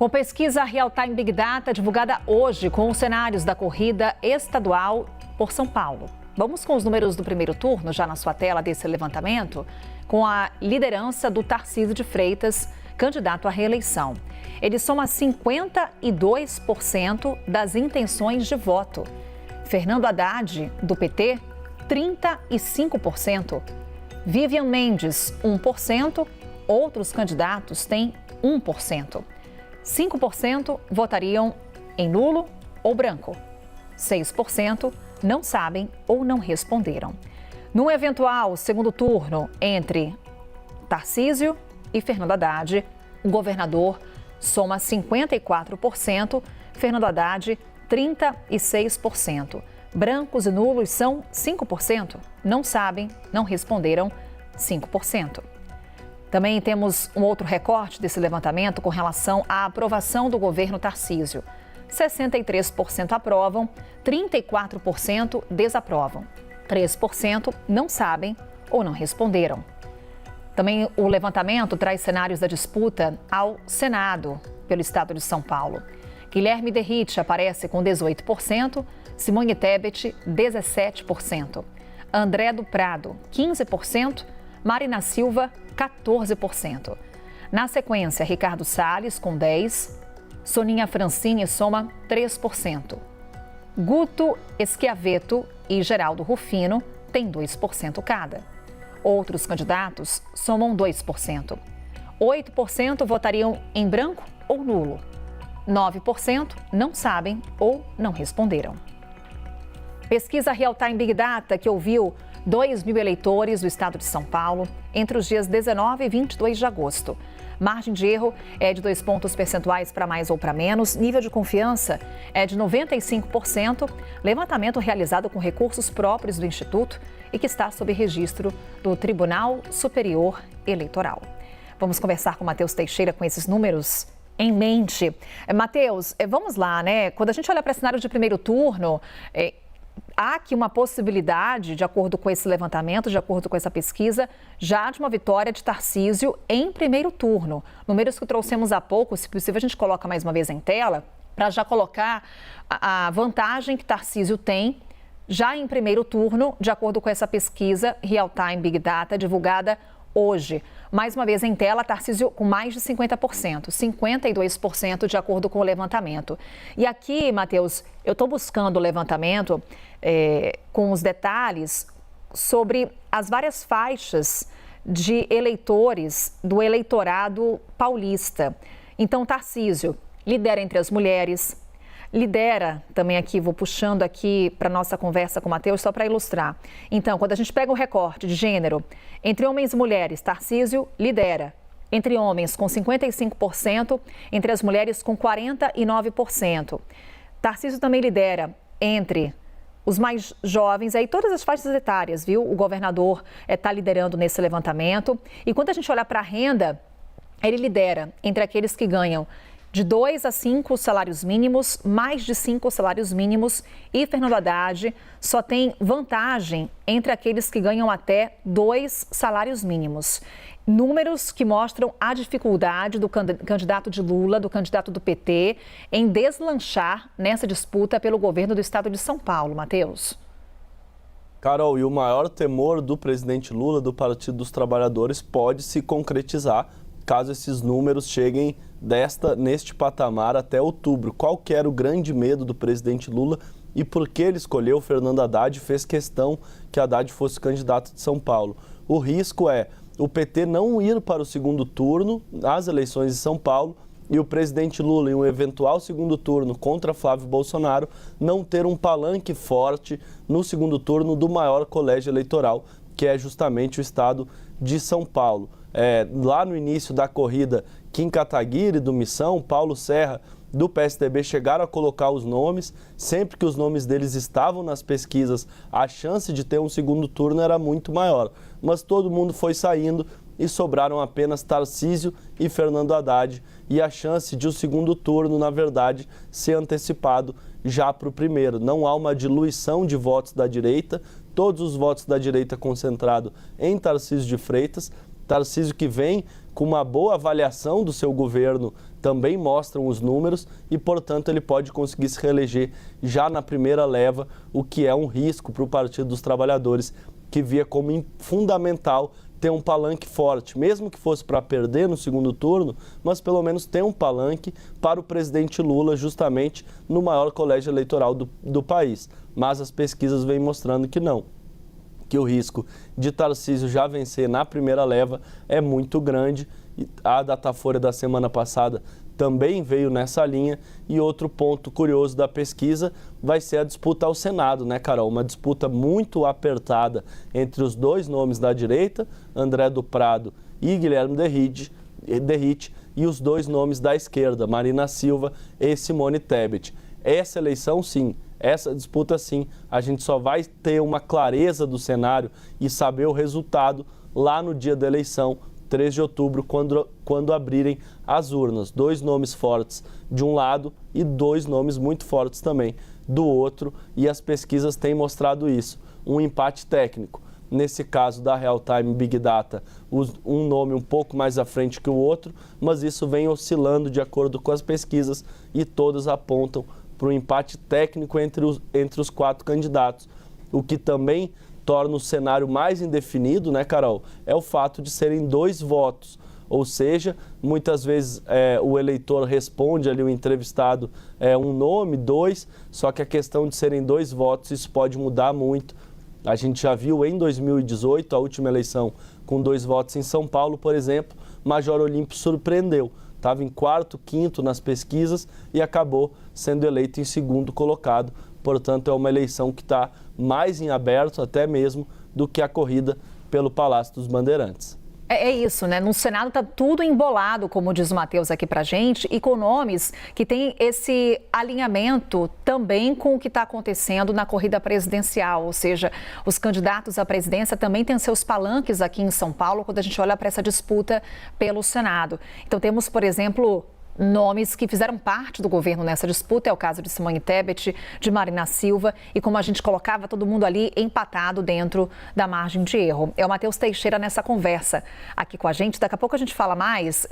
Com pesquisa Real Time Big Data divulgada hoje com os cenários da corrida estadual por São Paulo. Vamos com os números do primeiro turno, já na sua tela desse levantamento, com a liderança do Tarcísio de Freitas, candidato à reeleição. Ele soma 52% das intenções de voto. Fernando Haddad, do PT, 35%. Vivian Mendes, 1%. Outros candidatos têm 1%. 5% votariam em nulo ou branco. 6% não sabem ou não responderam. Num eventual segundo turno entre Tarcísio e Fernando Haddad, o governador soma 54%, Fernando Haddad 36%. Brancos e nulos são 5%, não sabem, não responderam 5%. Também temos um outro recorte desse levantamento com relação à aprovação do governo Tarcísio. 63% aprovam, 34% desaprovam. 3% não sabem ou não responderam. Também o levantamento traz cenários da disputa ao Senado pelo estado de São Paulo. Guilherme Derrite aparece com 18%, Simone Tebet, 17%. André do Prado, 15%, Marina Silva, 14%. Na sequência, Ricardo Salles, com 10%, Soninha Francini soma 3%. Guto Schiavetto e Geraldo Rufino têm 2% cada. Outros candidatos somam 2%. 8% votariam em branco ou nulo. 9% não sabem ou não responderam. Pesquisa Real Time Big Data, que ouviu 2.000 eleitores do estado de São Paulo entre os dias 19 e 22 de agosto. Margem de erro é de 2 pontos percentuais para mais ou para menos. Nível de confiança é de 95%. Levantamento realizado com recursos próprios do Instituto e que está sob registro do Tribunal Superior Eleitoral. Vamos conversar com o Matheus Teixeira com esses números em mente. Matheus, vamos lá, né? Quando a gente olha para cenário de primeiro turno, há aqui uma possibilidade, de acordo com esse levantamento, de acordo com essa pesquisa, já de uma vitória de Tarcísio em primeiro turno. Números que trouxemos há pouco, se possível a gente coloca mais uma vez em tela, para já colocar a vantagem que Tarcísio tem já em primeiro turno, de acordo com essa pesquisa Real Time Big Data divulgada hoje. Mais uma vez em tela, Tarcísio com mais de 50%, 52% de acordo com o levantamento. E aqui, Matheus, eu estou buscando o levantamento com os detalhes sobre as várias faixas de eleitores do eleitorado paulista. Então, Tarcísio lidera entre as mulheres, lidera também aqui, vou puxando aqui para a nossa conversa com o Matheus, só para ilustrar. Então, quando a gente pega o recorte de gênero, entre homens e mulheres, Tarcísio lidera. Entre homens com 55%, entre as mulheres com 49%. Tarcísio também lidera entre os mais jovens, aí todas as faixas etárias, viu? O governador está liderando nesse levantamento. E quando a gente olha para a renda, ele lidera entre aqueles que ganham de 2 a 5 salários mínimos, mais de 5 salários mínimos, e Fernando Haddad só tem vantagem entre aqueles que ganham até 2 salários mínimos. Números que mostram a dificuldade do candidato de Lula, do candidato do PT, em deslanchar nessa disputa pelo governo do estado de São Paulo. Matheus. Carol, e o maior temor do presidente Lula, do Partido dos Trabalhadores, pode se concretizar caso esses números cheguem neste patamar até outubro. Qual que era o grande medo do presidente Lula e por que ele escolheu Fernando Haddad e fez questão que Haddad fosse candidato de São Paulo? O risco é o PT não ir para o segundo turno nas eleições de São Paulo e o presidente Lula, em um eventual segundo turno contra Flávio Bolsonaro, não ter um palanque forte no segundo turno do maior colégio eleitoral, que é justamente o estado de São Paulo. Lá no início da corrida, Kim Kataguiri, do Missão, Paulo Serra, do PSDB, chegaram a colocar os nomes. Sempre que os nomes deles estavam nas pesquisas, a chance de ter um segundo turno era muito maior. Mas todo mundo foi saindo e sobraram apenas Tarcísio e Fernando Haddad. E a chance de o segundo turno, na verdade, ser antecipado já para o primeiro. Não há uma diluição de votos da direita, todos os votos da direita concentrados em Tarcísio de Freitas. Tarcísio que vem com uma boa avaliação do seu governo também mostram os números e, portanto, ele pode conseguir se reeleger já na primeira leva, o que é um risco para o Partido dos Trabalhadores, que via como fundamental ter um palanque forte, mesmo que fosse para perder no segundo turno, mas pelo menos ter um palanque para o presidente Lula, justamente no maior colégio eleitoral do país. Mas as pesquisas vêm mostrando que não, que o risco de Tarcísio já vencer na primeira leva é muito grande. A Datafolha da semana passada também veio nessa linha. E outro ponto curioso da pesquisa vai ser a disputa ao Senado, né, Carol? Uma disputa muito apertada entre os dois nomes da direita, André do Prado e Guilherme Derrite, e os dois nomes da esquerda, Marina Silva e Simone Tebet. Essa eleição, sim, essa disputa, sim, a gente só vai ter uma clareza do cenário e saber o resultado lá no dia da eleição, 3 de outubro, quando abrirem as urnas. 2 nomes fortes de um lado e 2 nomes muito fortes também do outro, e as pesquisas têm mostrado isso. Um empate técnico. Nesse caso da Real Time Big Data, um nome um pouco mais à frente que o outro, mas isso vem oscilando de acordo com as pesquisas e todas apontam para um empate técnico entre os 4 candidatos. O que também torna o cenário mais indefinido, né, Carol, é o fato de serem 2 votos. Ou seja, muitas vezes o eleitor responde ali, o entrevistado, um nome, 2, só que a questão de serem 2 votos, isso pode mudar muito. A gente já viu em 2018, a última eleição, com 2 votos em São Paulo, por exemplo, Major Olímpio surpreendeu. Estava em 4º, 5º nas pesquisas e acabou sendo eleito em 2º colocado. Portanto, é uma eleição que está mais em aberto até mesmo do que a corrida pelo Palácio dos Bandeirantes. É isso, né? No Senado está tudo embolado, como diz o Matheus aqui pra gente, e com nomes que têm esse alinhamento também com o que está acontecendo na corrida presidencial. Ou seja, os candidatos à presidência também têm seus palanques aqui em São Paulo quando a gente olha para essa disputa pelo Senado. Então temos, por exemplo, nomes que fizeram parte do governo nessa disputa, é o caso de Simone Tebet, de Marina Silva, e como a gente colocava, todo mundo ali empatado dentro da margem de erro. É o Matheus Teixeira nessa conversa aqui com a gente. Daqui a pouco a gente fala mais.